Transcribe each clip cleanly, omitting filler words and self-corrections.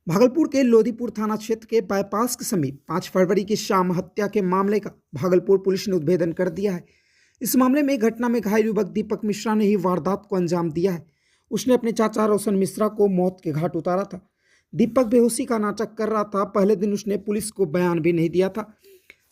भागलपुर के लोदीपुर थाना क्षेत्र के बाईपास के समीप 5 फरवरी की शाम हत्या के मामले का भागलपुर पुलिस ने उद्भेदन कर दिया है। इस मामले में घटना में घायल युवक दीपक मिश्रा ने ही वारदात को अंजाम दिया है। उसने अपने चाचा रोशन मिश्रा को मौत के घाट उतारा था। दीपक बेहोशी का नाटक कर रहा था। पहले दिन उसने पुलिस को बयान भी नहीं दिया था।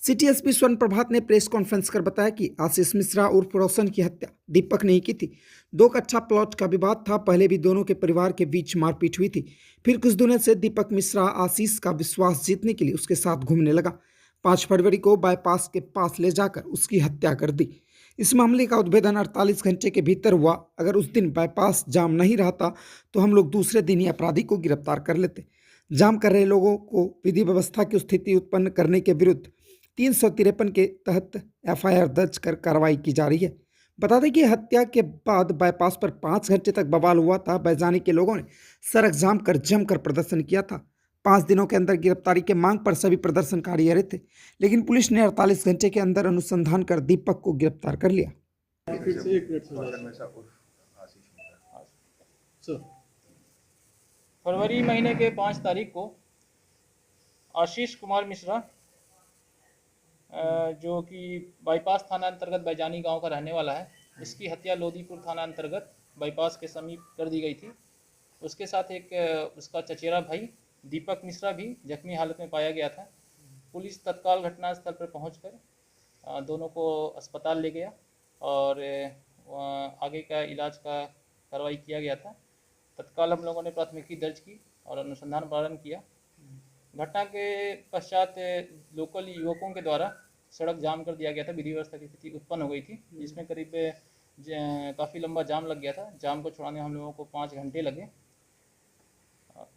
सिटी एसपी स्वर्ण प्रभात ने प्रेस कॉन्फ्रेंस कर बताया कि आशीष मिश्रा उर्फ रोशन की हत्या दीपक ने ही की थी। 2 कट्ठा प्लॉट का विवाद था। पहले भी दोनों के परिवार के बीच मारपीट हुई थी। फिर कुछ दिनों से दीपक मिश्रा आशीष का विश्वास जीतने के लिए उसके साथ घूमने लगा। 5 फरवरी को बाईपास के पास ले जाकर उसकी हत्या कर दी। इस मामले का उद्भेदन 48 घंटे के भीतर हुआ। अगर उस दिन बाईपास जाम नहीं रहता तो हम लोग दूसरे दिन ही अपराधी को गिरफ्तार कर लेते। जाम कर रहे लोगों को विधि व्यवस्था की स्थिति उत्पन्न करने के विरुद्ध 353 के तहत एफआईआर दर्ज कर कार्रवाई की जा रही है। बता दें कि हत्या के बाद बाईपास पर 5 घंटे तक बवाल हुआ था। बैजानी के लोगों ने सड़क जाम कर जमकर प्रदर्शन किया था। 5 दिनों के अंदर गिरफ्तारी के मांग पर सभी प्रदर्शनकारी अड़े थे, लेकिन पुलिस ने 48 घंटे के अंदर अनुसंधान कर दीपक को गिरफ्तार कर लिया। फरवरी महीने के 5 तारीख को आशीष कुमार मिश्रा जो कि बाईपास थाना अंतर्गत बैजानी गांव का रहने वाला है, इसकी हत्या लोदीपुर थाना अंतर्गत बाईपास के समीप कर दी गई थी। उसके साथ एक उसका चचेरा भाई दीपक मिश्रा भी जख्मी हालत में पाया गया था। पुलिस तत्काल घटनास्थल पर पहुंचकर दोनों को अस्पताल ले गया और आगे का इलाज का कार्रवाई किया गया था। तत्काल हम लोगों ने प्राथमिकी दर्ज की और अनुसंधान प्रारंभ किया। घटना के पश्चात लोकल युवकों के द्वारा सड़क जाम कर दिया गया था। विधि व्यवस्था की स्थिति उत्पन्न हो गई थी, जिसमें करीब काफ़ी लंबा जाम लग गया था। जाम को छुड़ाने हम लोगों को 5 घंटे लगे।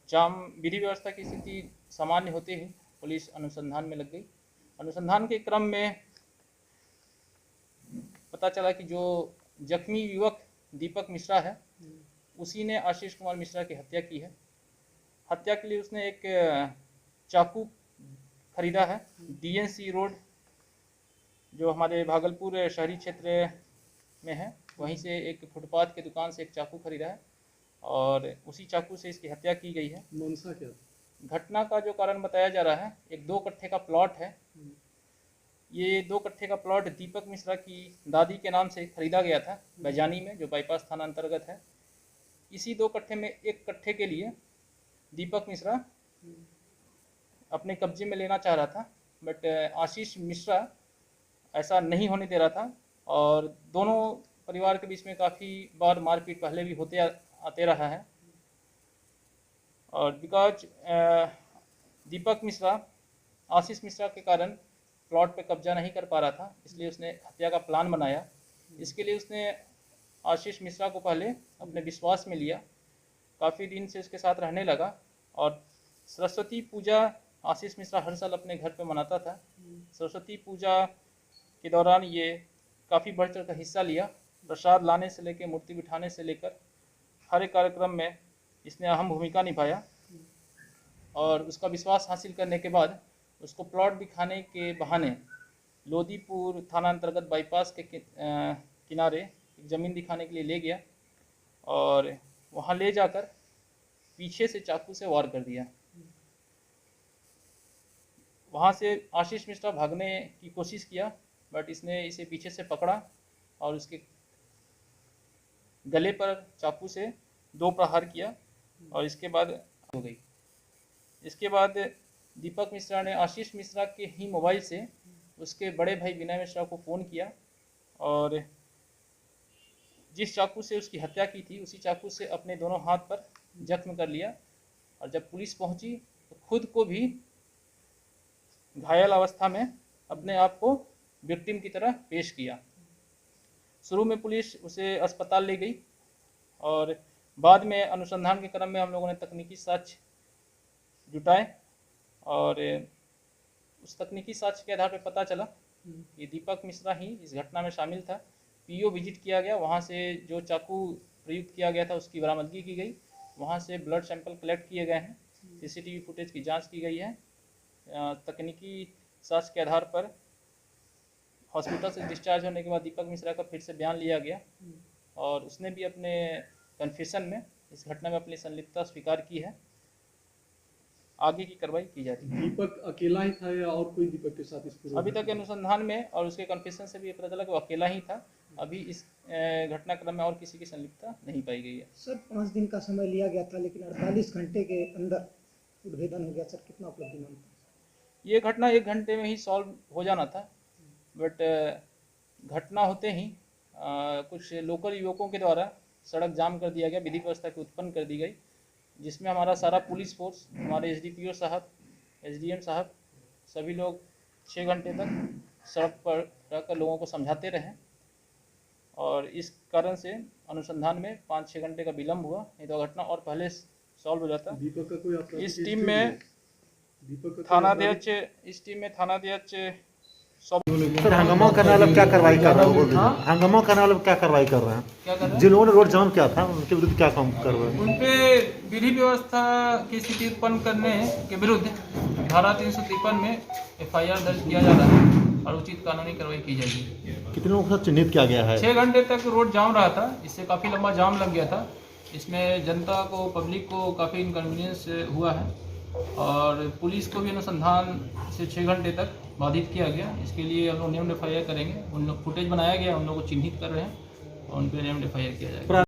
जाम विधि व्यवस्था की स्थिति सामान्य होते ही पुलिस अनुसंधान में लग गई। अनुसंधान के क्रम में पता चला कि जो जख्मी युवक दीपक मिश्रा है, उसी ने आशीष कुमार मिश्रा की हत्या की है। हत्या के लिए उसने एक चाकू खरीदा है। डीएनसी रोड जो हमारे भागलपुर शहरी क्षेत्र में है, वहीं से एक फुटपाथ की दुकान से एक चाकू खरीदा है और उसी चाकू से इसकी हत्या की गई है। मंशा क्या? घटना का जो कारण बताया जा रहा है, एक 2 कट्ठे का प्लॉट है। ये 2 कट्ठे का प्लॉट दीपक मिश्रा की दादी के नाम से खरीदा गया था बैजानी में, जो बाईपास थाना अंतर्गत है। इसी 2 कट्ठे में 1 कट्ठे के लिए दीपक मिश्रा अपने कब्जे में लेना चाह रहा था, बट आशीष मिश्रा ऐसा नहीं होने दे रहा था और दोनों परिवार के बीच में काफ़ी बार मारपीट पहले भी होते आते रहा है। और बिकॉज दीपक मिश्रा आशीष मिश्रा के कारण प्लॉट पे कब्जा नहीं कर पा रहा था, इसलिए उसने हत्या का प्लान बनाया। इसके लिए उसने आशीष मिश्रा को पहले अपने विश्वास में लिया, काफ़ी दिन से उसके साथ रहने लगा और सरस्वती पूजा आशीष मिश्रा हर साल अपने घर पे मनाता था। सरस्वती पूजा के दौरान ये काफ़ी बढ़ चढ़ कर हिस्सा लिया। प्रसाद लाने से लेकर मूर्ति बिठाने से लेकर हर एक कार्यक्रम में इसने अहम भूमिका निभाया और उसका विश्वास हासिल करने के बाद उसको प्लॉट दिखाने के बहाने लोदीपुर थाना अंतर्गत बाईपास के किनारे एक ज़मीन दिखाने के लिए ले गया और वहाँ ले जाकर पीछे से चाकू से वार कर दिया। वहाँ से आशीष मिश्रा भागने की कोशिश किया, बट इसने इसे पीछे से पकड़ा और उसके गले पर चाकू से 2 प्रहार किया और इसके बाद हो गई। इसके बाद दीपक मिश्रा ने आशीष मिश्रा के ही मोबाइल से उसके बड़े भाई विनय मिश्रा को फ़ोन किया और जिस चाकू से उसकी हत्या की थी, उसी चाकू से अपने दोनों हाथ पर जख्म कर लिया और जब पुलिस पहुंची तो खुद को भी घायल अवस्था में अपने आप को विक्टिम की तरह पेश किया। शुरू में पुलिस उसे अस्पताल ले गई और बाद में अनुसंधान के क्रम में हम लोगों ने तकनीकी साक्ष्य जुटाए और उस तकनीकी साक्ष्य के आधार पर पता चला कि दीपक मिश्रा ही इस घटना में शामिल था। पीओ विजिट किया गया, वहाँ से जो चाकू प्रयुक्त किया गया था उसकी बरामदगी की गई। वहाँ से ब्लड सैंपल कलेक्ट किए गए हैं, सीसीटीवी फुटेज की जांच की गई है। तकनीकी साक्ष्य के आधार पर हॉस्पिटल से डिस्चार्ज होने के बाद दीपक मिश्रा का फिर से बयान लिया गया और उसने भी अपने कन्फेशन में इस घटना में अपनी संलिप्तता स्वीकार की है। आगे की कार्रवाई की जा रही है। दीपक अकेला ही था या और कोई दीपक के साथ इस पूरे अभी तक के अनुसंधान में और उसके कन्फेशन से भी ये पता चला कि वो अकेला ही था। अभी इस घटनाक्रम में और किसी की संलिप्तता नहीं पाई गई है। सर 5 दिन का समय लिया गया था लेकिन 48 घंटे के अंदर उद्भेदन हो गया। सर कितना उपलब्धि मानते हैं? ये घटना 1 घंटे में ही सॉल्व हो जाना था, बट घटना होते ही कुछ लोकल युवकों के द्वारा सड़क जाम कर दिया गया, विधि व्यवस्था की उत्पन्न कर दी गई, जिसमें हमारा सारा पुलिस फोर्स, हमारे एसडीपीओ साहब, एसडीएम साहब, सभी लोग 6 घंटे तक सड़क पर रहकर लोगों को समझाते रहे और इस कारण से अनुसंधान में 5-6 घंटे का विलम्ब हुआ, नहीं तो घटना और पहले सॉल्व हो जाता। दीपक का कोई आपराधिक इस हिस्ट्री टीम में है? दीपक का कोई थानाध्यक्ष, इस टीम में थानाध्यक्ष सर हंगामा करने वाले क्या कार्रवाई कर रहे हैं? वो बोल दीजिए। हंगामा करने वाले क्या कार्रवाई कर रहे हैं? क्या कर रहे हैं? जिन लोगों ने रोड जाम किया था उनके विरुद्ध क्या काम कर रहे हैं? उन पे विधि व्यवस्था की स्थिति उत्पन्न करने के विरुद्ध धारा 353 में एफआईआर दर्ज किया जा रहा है और उचित कानूनी कार्रवाई की जाएगी। कितने लोगों के साथ चिन्हित किया गया है? 6 घंटे तक रोड जाम रहा था, इससे काफ़ी लंबा जाम लग गया था। इसमें जनता को, पब्लिक को काफ़ी इनकन्वीनियंस हुआ है और पुलिस को भी अनुसंधान से 6 घंटे तक बाधित किया गया। इसके लिए हम लोग नेम्ड एफआईआर करेंगे। उन लोग फुटेज बनाया गया, उन लोगों को चिन्हित कर रहे हैं और उन पर नेम्ड एफआईआर किया जाएगा।